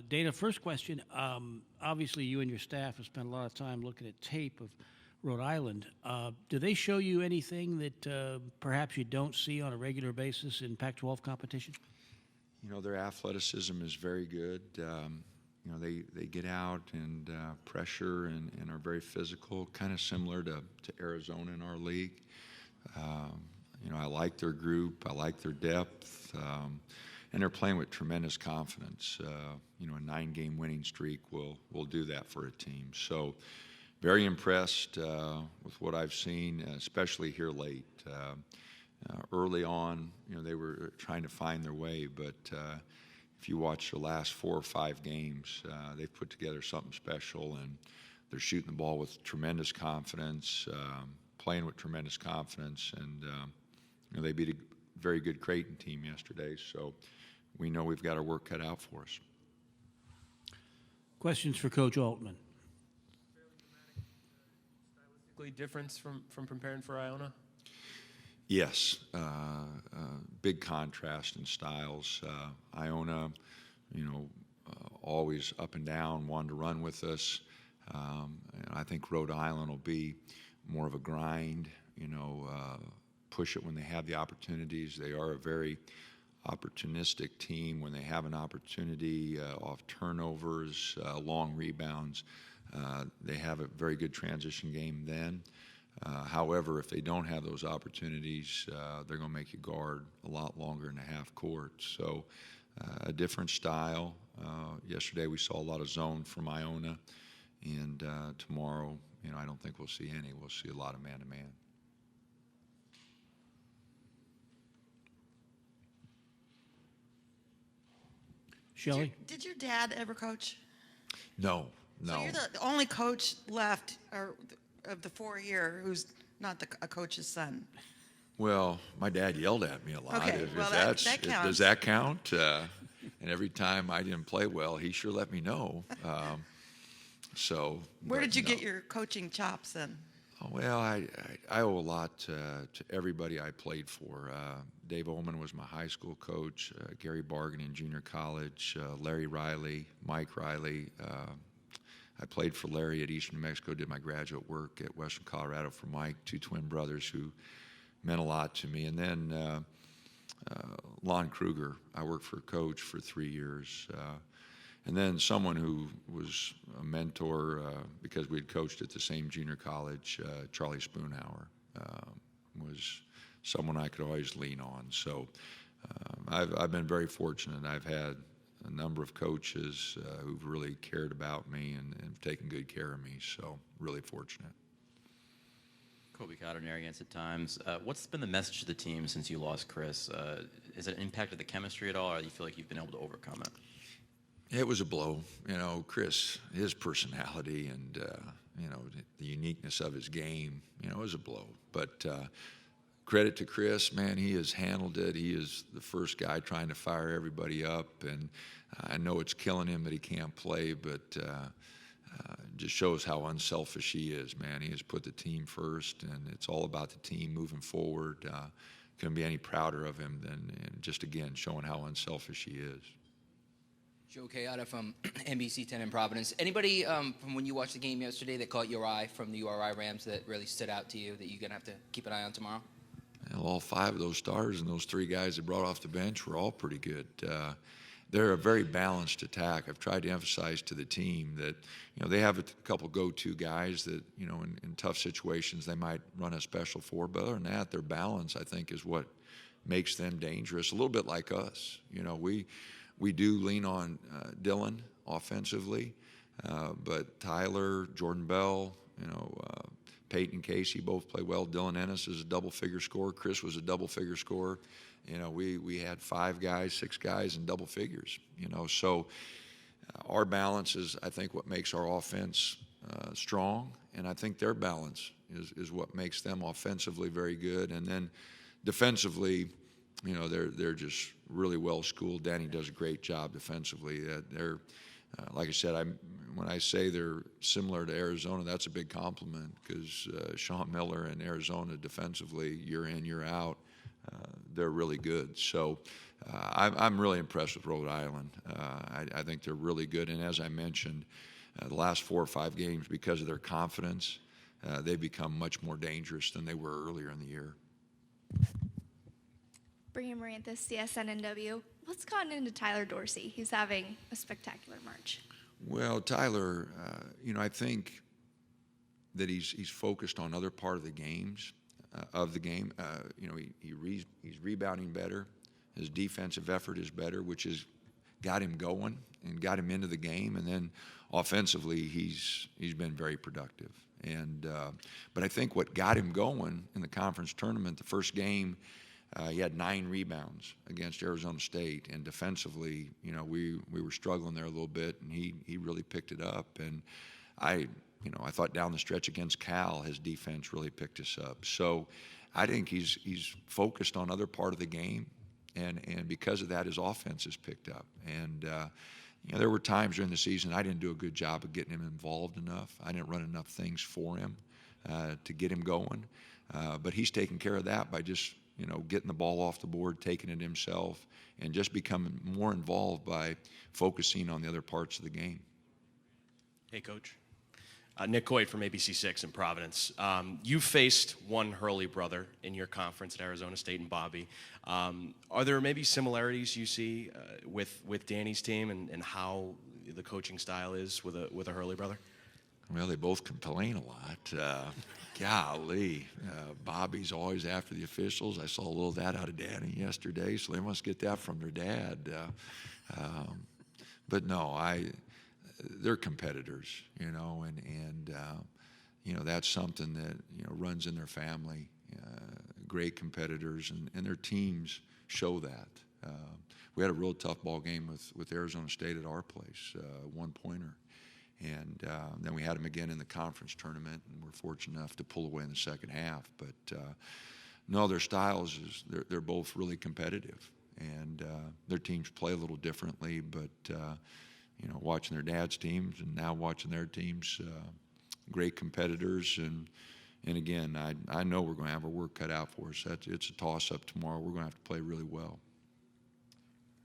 Dana, first question. Obviously, you and your staff have spent a lot of time looking at tape of Rhode Island. Do they show you anything that perhaps you don't see on a regular basis in Pac-12 competition? You know, their athleticism is very good. You know, they get out and pressure and are very physical, kind of similar to Arizona in our league. You know, I like their group. I like their depth. And they're playing with tremendous confidence. You know, a 9-game winning streak will do that for a team. So very impressed with what I've seen, especially here late. Early on, you know, they were trying to find their way, but if you watch the last 4 or 5 games, they've put together something special, and they're shooting the ball with tremendous confidence, playing with tremendous confidence, and you know, they beat a very good Creighton team yesterday, so we know we've got our work cut out for us. Questions for Coach Altman? Stylistically difference from preparing for Iona? Yes, big contrast in styles. Iona, you know, always up and down, wanted to run with us. And I think Rhode Island will be more of a grind, you know, push it when they have the opportunities. They are a very opportunistic team when they have an opportunity, off turnovers, long rebounds. They have a very good transition game then. However, if they don't have those opportunities, they're going to make you guard a lot longer in the half court. So a different style. Yesterday we saw a lot of zone from Iona, and tomorrow, you know, I don't think we'll see any. We'll see a lot of man-to-man. Shelley? Did your dad ever coach? No, no. So you're the only coach left of the 4 here who's not a coach's son. Well, my dad yelled at me a lot. Okay, well, that counts. Does that count? And every time I didn't play well, he sure let me know. Where did you no. get your coaching chops then? Oh, well, I owe a lot to everybody I played for. Dave Ullman was my high school coach, Gary Bargan in junior college, Larry Riley, Mike Riley. I played for Larry at Eastern New Mexico, did my graduate work at Western Colorado for Mike, 2 twin brothers who meant a lot to me. And then Lon Kruger, I worked for a coach for 3 years. And then someone who was a mentor because we had coached at the same junior college, Charlie Spoonhour, was someone I could always lean on. So I've been very fortunate. I've had a number of coaches who've really cared about me and have taken good care of me. So really fortunate. Kobe Cotter, Narragansett at times. What's been the message to the team since you lost Chris? Has it impacted the chemistry at all, or do you feel like you've been able to overcome it? It was a blow. You know, Chris, his personality and, you know, the uniqueness of his game, you know, it was a blow. But credit to Chris, man, he has handled it. He is the first guy trying to fire everybody up. And I know it's killing him that he can't play, but just shows how unselfish he is, man. He has put the team first, and it's all about the team moving forward. Couldn't be any prouder of him than just, again, showing how unselfish he is. Joe Kayada from NBC 10 in Providence. Anybody from when you watched the game yesterday that caught your eye from the URI Rams that really stood out to you that you're going to have to keep an eye on tomorrow? Well, all 5 of those stars and those 3 guys they brought off the bench were all pretty good. They're a very balanced attack. I've tried to emphasize to the team that, you know, they have a couple go-to guys that, you know, in tough situations they might run a special for. But other than that, their balance, I think, is what makes them dangerous. A little bit like us. You know, we do lean on Dylan offensively, but Tyler, Jordan Bell, you know, Peyton Casey both play well. Dylan Ennis is a double-figure scorer. Chris was a double-figure scorer. You know, we had 5 guys, 6 guys in double figures. You know, so our balance is, I think, what makes our offense strong, and I think their balance is what makes them offensively very good. And then defensively, you know, they're just really well schooled. Danny does a great job defensively. They're like I said, when I say they're similar to Arizona, that's a big compliment because Sean Miller in Arizona defensively, year in, year out, they're really good. So I'm really impressed with Rhode Island. I think they're really good. And as I mentioned, the last 4 or 5 games, because of their confidence, they've become much more dangerous than they were earlier in the year. Brigham Maranthus, CSNNW. What's gotten into Tyler Dorsey? He's having a spectacular March. Well, Tyler, I think that he's focused on other part of the games, he's rebounding better. His defensive effort is better, which has got him going and got him into the game. And then offensively, he's been very productive. And but I think what got him going in the conference tournament, the first game, he had 9 rebounds against Arizona State, and defensively, we were struggling there a little bit, and he really picked it up. And I thought down the stretch against Cal, his defense really picked us up. So I think he's focused on other part of the game, and because of that, his offense has picked up. And there were times during the season I didn't do a good job of getting him involved enough. I didn't run enough things for him to get him going. But he's taken care of that by just getting the ball off the board, taking it himself, and just becoming more involved by focusing on the other parts of the game. Hey, Coach. Nick Coit from ABC6 in Providence. You faced one Hurley brother in your conference at Arizona State and Bobby. Are there maybe similarities you see with Danny's team and how the coaching style is with a Hurley brother? Well, they both complain a lot. Golly, Bobby's always after the officials. I saw a little of that out of Danny yesterday, so they must get that from their dad. But no, they're competitors, and that's something that runs in their family. Great competitors, and their teams show that. We had a real tough ball game with Arizona State at our place, 1-pointer. And then we had them again in the conference tournament, and we're fortunate enough to pull away in the second half. But no, their styles they're both really competitive, and their teams play a little differently. But watching their dad's teams and now watching their teams, great competitors. And again, I know we're going to have our work cut out for us. It's a toss-up tomorrow. We're going to have to play really well.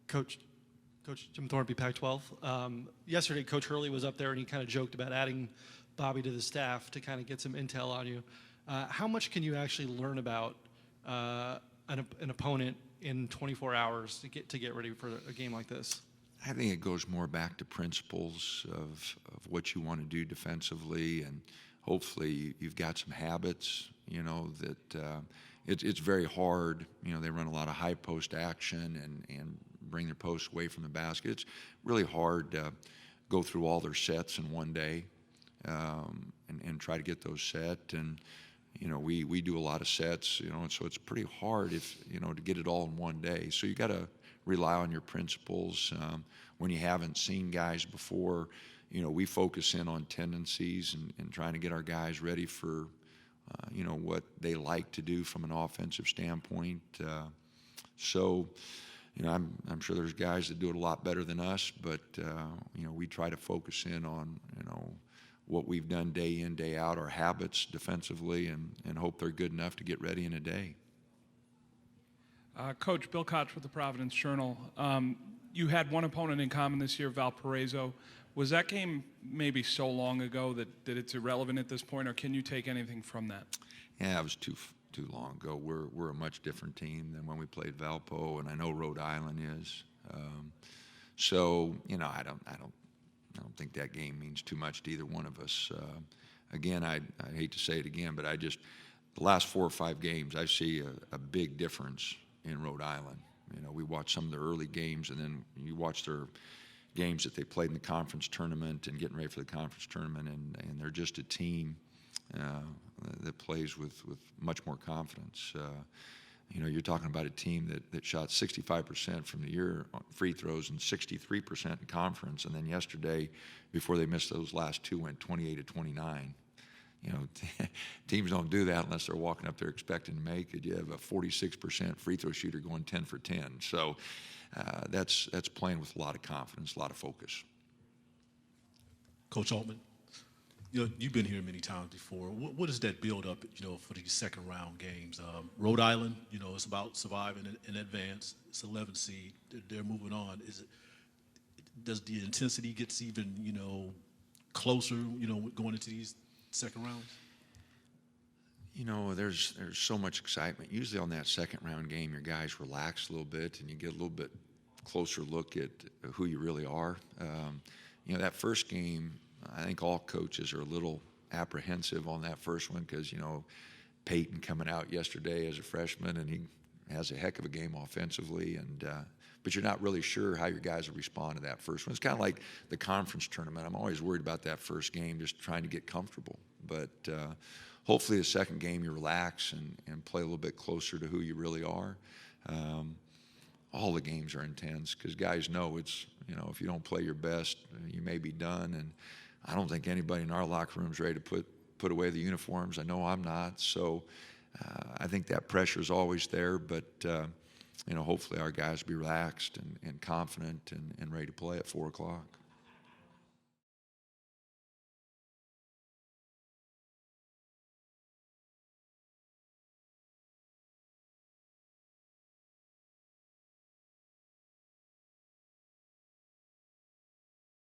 Coach Jim Thornby, Pac-12. Yesterday, Coach Hurley was up there, and he kind of joked about adding Bobby to the staff to kind of get some intel on you. How much can you actually learn about an opponent in 24 hours to get ready for a game like this? I think it goes more back to principles of what you want to do defensively, and hopefully you've got some habits, that it's very hard. They run a lot of high post action and bring their posts away from the basket. It's really hard to go through all their sets in one day and try to get those set. And, we do a lot of sets, and so it's pretty hard to get it all in one day. So you got to rely on your principles. When you haven't seen guys before, we focus in on tendencies and trying to get our guys ready for, what they like to do from an offensive standpoint. I'm sure there's guys that do it a lot better than us, but, we try to focus in on, what we've done day in, day out, our habits defensively, and hope they're good enough to get ready in a day. Coach, Bill Koch with the Providence Journal. You had one opponent in common this year, Valparaiso. Was that game maybe so long ago that it's irrelevant at this point, or can you take anything from that? Yeah, it was too long ago. We're a much different team than when we played Valpo, and I know Rhode Island is. I don't think that game means too much to either one of us. Again, I hate to say it again, but the last 4 or 5 games, I see a big difference in Rhode Island. We watch some of their early games, and then you watch their games that they played in the conference tournament and getting ready for the conference tournament, and they're just a team that plays with much more confidence. You're talking about a team that shot 65% from the year free throws and 63% in conference, and then yesterday, before they missed those last 2, went 28-29. Teams don't do that unless they're walking up there expecting to make it. You have a 46% free throw shooter going 10 for 10. So that's playing with a lot of confidence, a lot of focus. Coach Altman. you've been here many times before. What is that build up, for these second round games? Rhode Island, it's about surviving in advance. It's 11 seed. They're moving on. Does the intensity gets even, closer, going into these second rounds? There's so much excitement. Usually on that second round game, your guys relax a little bit and you get a little bit closer look at who you really are. That first game, I think all coaches are a little apprehensive on that first one because, Peyton coming out yesterday as a freshman and he has a heck of a game offensively, but you're not really sure how your guys will respond to that first one. It's kind of like the conference tournament. I'm always worried about that first game, just trying to get comfortable. But hopefully the second game you relax and play a little bit closer to who you really are. All the games are intense because guys know it's, if you don't play your best, you may be done. And I don't think anybody in our locker room is ready to put away the uniforms. I know I'm not. So I think that pressure is always there. But, hopefully our guys will be relaxed and confident and ready to play at 4 o'clock.